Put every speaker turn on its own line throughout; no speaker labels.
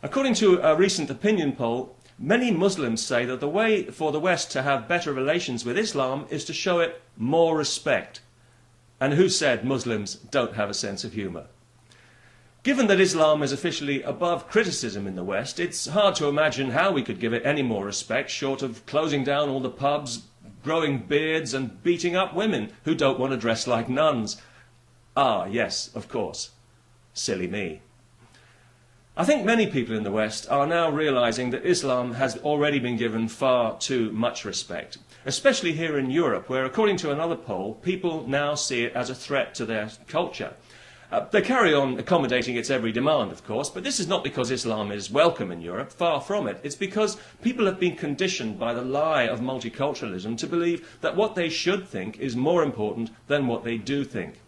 According to a recent opinion poll, many Muslims say that the way for the West to have better relations with Islam is to show it more respect. And who said Muslims don't have a sense of humour? Given that Islam is officially above criticism in the West, it's hard to imagine how we could give it any more respect short of closing down all the pubs, growing beards and beating up women who don't want to dress like nuns. Ah, yes, of course. Silly me. I think many people in the West are now realising that Islam has already been given far too much respect, especially here in Europe, where, according to another poll, people now see it as a threat to their culture. They carry on accommodating its every demand, of course, but this is not because Islam is welcome in Europe, far from it. It's because people have been conditioned by the lie of multiculturalism to believe that what they should think is more important than what they do think.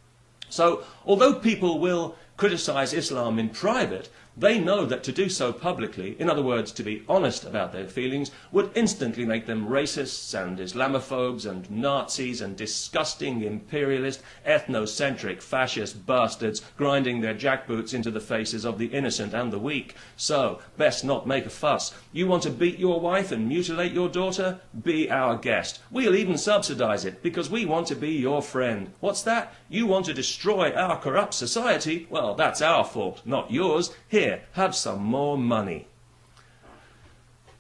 So, although people will criticise Islam in private, they know that to do so publicly, in other words, to be honest about their feelings, would instantly make them racists and Islamophobes and Nazis and disgusting, imperialist, ethnocentric, fascist bastards grinding their jackboots into the faces of the innocent and the weak. So, best not make a fuss. You want to beat your wife and mutilate your daughter? Be our guest. We'll even subsidise it, because we want to be your friend. What's that? You want to destroy our corrupt society? Well, that's our fault, not yours. Here, have some more money.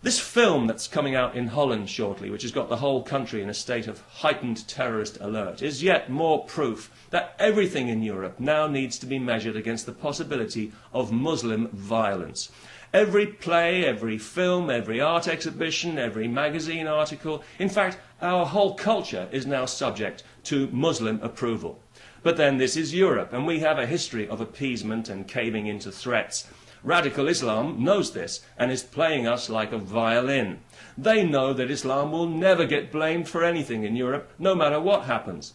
This film that's coming out in Holland shortly, which has got the whole country in a state of heightened terrorist alert, is yet more proof that everything in Europe now needs to be measured against the possibility of Muslim violence. Every play, every film, every art exhibition, every magazine article, in fact, our whole culture is now subject to Muslim approval. But then this is Europe, and we have a history of appeasement and caving into threats. Radical Islam knows this and is playing us like a violin. They know that Islam will never get blamed for anything in Europe, no matter what happens.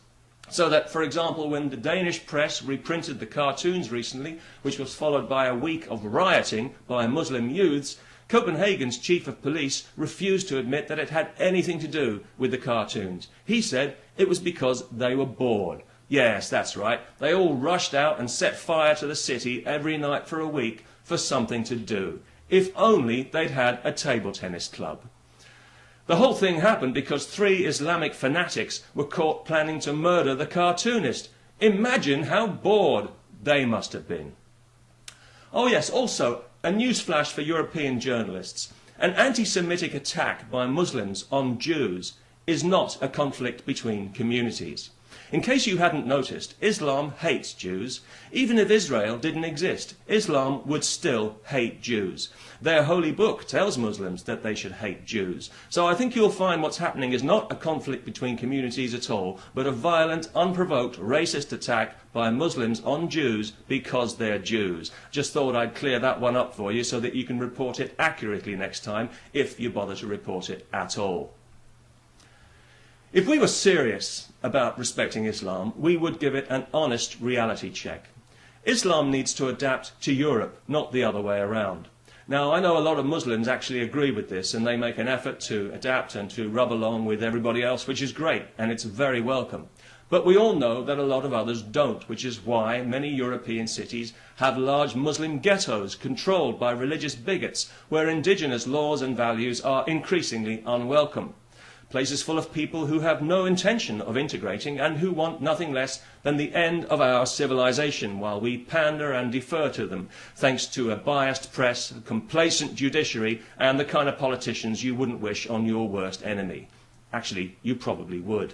So that, for example, when the Danish press reprinted the cartoons recently, which was followed by a week of rioting by Muslim youths, Copenhagen's chief of police refused to admit that it had anything to do with the cartoons. He said it was because they were bored. Yes, that's right. They all rushed out and set fire to the city every night for a week for something to do. If only they'd had a table tennis club. The whole thing happened because 3 Islamic fanatics were caught planning to murder the cartoonist. Imagine how bored they must have been. Oh yes, also, a newsflash for European journalists. An anti-Semitic attack by Muslims on Jews is not a conflict between communities. In case you hadn't noticed, Islam hates Jews. Even if Israel didn't exist, Islam would still hate Jews. Their holy book tells Muslims that they should hate Jews. So I think you'll find what's happening is not a conflict between communities at all, but a violent, unprovoked, racist attack by Muslims on Jews because they're Jews. Just thought I'd clear that one up for you so that you can report it accurately next time, if you bother to report it at all. If we were serious about respecting Islam, we would give it an honest reality check. Islam needs to adapt to Europe, not the other way around. Now, I know a lot of Muslims actually agree with this, and they make an effort to adapt and to rub along with everybody else, which is great, and it's very welcome. But we all know that a lot of others don't, which is why many European cities have large Muslim ghettos controlled by religious bigots, where indigenous laws and values are increasingly unwelcome. Places full of people who have no intention of integrating and who want nothing less than the end of our civilization while we pander and defer to them, thanks to a biased press, a complacent judiciary and the kind of politicians you wouldn't wish on your worst enemy. Actually, you probably would.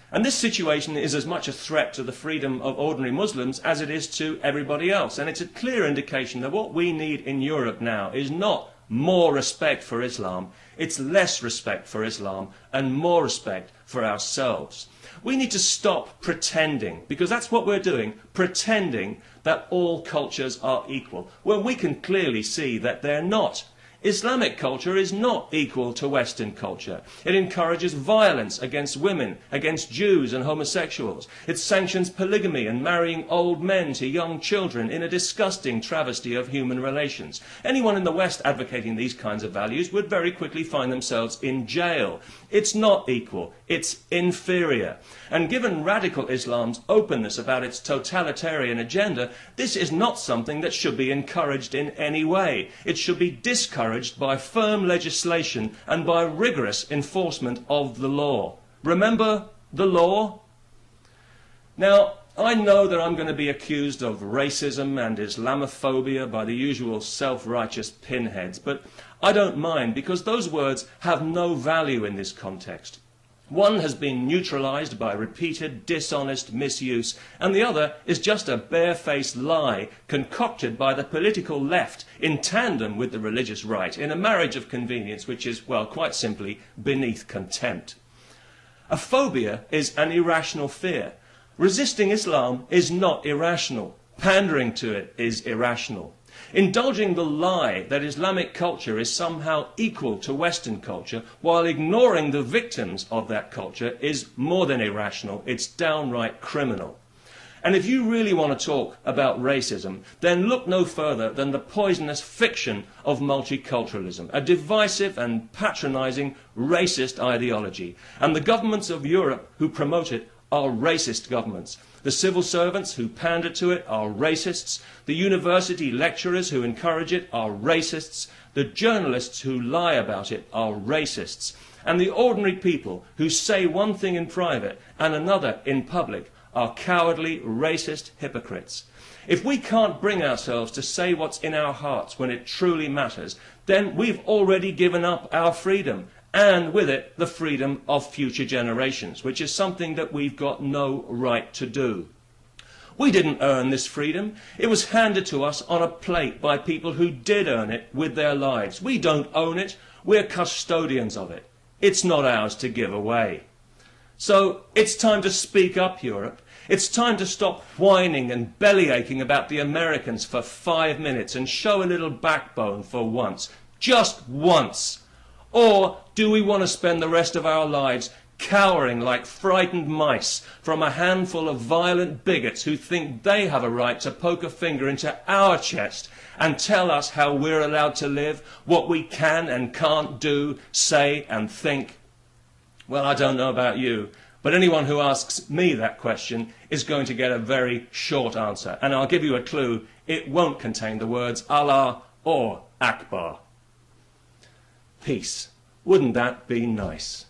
And this situation is as much a threat to the freedom of ordinary Muslims as it is to everybody else. And it's a clear indication that what we need in Europe now is not more respect for Islam, it's less respect for Islam and more respect for ourselves. We need to stop pretending, because that's what we're doing, pretending that all cultures are equal, when we can clearly see that they're not. Islamic culture is not equal to Western culture. It encourages violence against women, against Jews and homosexuals. It sanctions polygamy and marrying old men to young children in a disgusting travesty of human relations. Anyone in the West advocating these kinds of values would very quickly find themselves in jail. It's not equal, it's inferior. And given radical Islam's openness about its totalitarian agenda, this is not something that should be encouraged in any way. It should be discouraged by firm legislation and by rigorous enforcement of the law. Remember the law? Now, I know that I'm going to be accused of racism and Islamophobia by the usual self-righteous pinheads, but I don't mind because those words have no value in this context. One has been neutralised by repeated dishonest misuse, and the other is just a barefaced lie concocted by the political left in tandem with the religious right in a marriage of convenience which is, well, quite simply beneath contempt. A phobia is an irrational fear. Resisting Islam is not irrational. Pandering to it is irrational. Indulging the lie that Islamic culture is somehow equal to Western culture while ignoring the victims of that culture is more than irrational, it's downright criminal. And if you really want to talk about racism, then look no further than the poisonous fiction of multiculturalism, a divisive and patronising racist ideology. And the governments of Europe who promote it are racist governments. The civil servants who pander to it are racists. The university lecturers who encourage it are racists. The journalists who lie about it are racists. And the ordinary people who say one thing in private and another in public are cowardly, racist hypocrites. If we can't bring ourselves to say what's in our hearts when it truly matters, then we've already given up our freedom, and with it the freedom of future generations, which is something that we've got no right to do. We didn't earn this freedom. It was handed to us on a plate by people who did earn it with their lives. We don't own it. We're custodians of it. It's not ours to give away. So it's time to speak up, Europe. It's time to stop whining and bellyaching about the Americans for 5 minutes and show a little backbone for once. Just once. Or do we want to spend the rest of our lives cowering like frightened mice from a handful of violent bigots who think they have a right to poke a finger into our chest and tell us how we're allowed to live, what we can and can't do, say and think? Well, I don't know about you, but anyone who asks me that question is going to get a very short answer. And I'll give you a clue, it won't contain the words Allah or Akbar. Peace. Wouldn't that be nice?